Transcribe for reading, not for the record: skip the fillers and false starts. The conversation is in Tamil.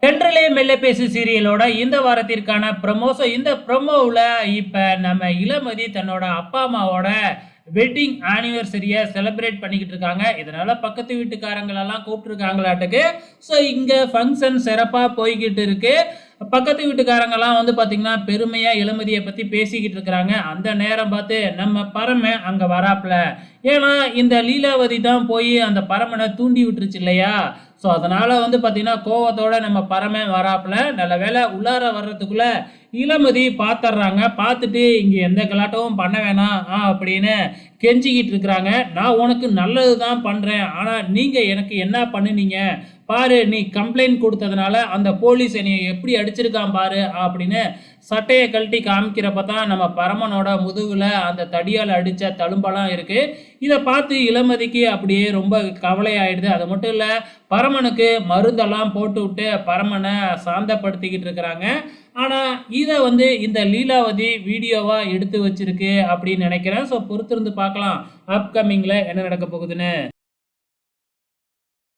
தென்றலே மெல்ல பேசு சீரியலோட இந்த வாரத்திற்கான ப்ரமோ. இந்த ப்ரமோவுல இப்ப நம்ம இளமதி தன்னோட அப்பா அம்மாவோட வெட்டிங் ஆனிவர்சரிய செலிப்ரேட் பண்ணிக்கிட்டு இருக்காங்க. இதனால பக்கத்து வீட்டுக்காரங்களெல்லாம் கூப்பிட்டுருக்காங்களாட்டுக்கு. ஸோ இங்க ஃபங்க்ஷன் சிறப்பா போய்கிட்டு இருக்கு. பக்கத்து வீட்டுக்காரங்கலாம் வந்து பார்த்தீங்கன்னா, பெருமையா இளமதிய பத்தி பேசிக்கிட்டு இருக்கிறாங்க. அந்த நேரம் பார்த்து நம்ம பரமன் அங்க வராப்ல. ஏன்னா, இந்த லீலாவதி தான் போய் அந்த பரமன தூண்டி விட்டுருச்சு இல்லையா? ஸோ அதனால வந்து பார்த்தீங்கன்னா, கோவத்தோட நம்ம பரமன் வராப்ல. நல்ல வேளை உள்ளார வர்றதுக்குள்ள இளமதி பார்த்துடுறாங்க. பார்த்துட்டு இங்க எந்த கலாட்டாவும் பண்ண வேணாம் அப்படின்னு கெஞ்சிக்கிட்டு இருக்கிறாங்க. நான் உனக்கு நல்லது தான் பண்றேன். ஆனா நீங்க எனக்கு என்ன பண்ணுனீங்க? பாரு நீ கம்ப்ளைண்ட் கொடுத்ததுனால அந்த போலீஸ் என்னைய எப்படி அடிச்சிருக்கான் பாரு அப்படின்னு சட்டையை கழட்டி காமிக்கிறப்ப தான் நம்ம பரமனோட முதுகுல அந்த தடியால் அடிச்ச தழும்பெல்லாம் இருக்கு. இதை பார்த்து இளமதிக்கு அப்படியே ரொம்ப கவலை ஆயிடுது. அது மட்டும் இல்ல, பரமனுக்கு மருந்தெல்லாம் போட்டு விட்டு பரமனை சாந்தப்படுத்திக்கிட்டு இருக்கிறாங்க. ஆனா இதை வந்து இந்த லீலாவதி வீடியோவா எடுத்து வச்சிருக்கு அப்படின்னு நினைக்கிறேன். ஸோ பொறுத்திருந்து பார்க்கலாம் அப்கமிங்ல என்ன நடக்க போகுதுன்னு.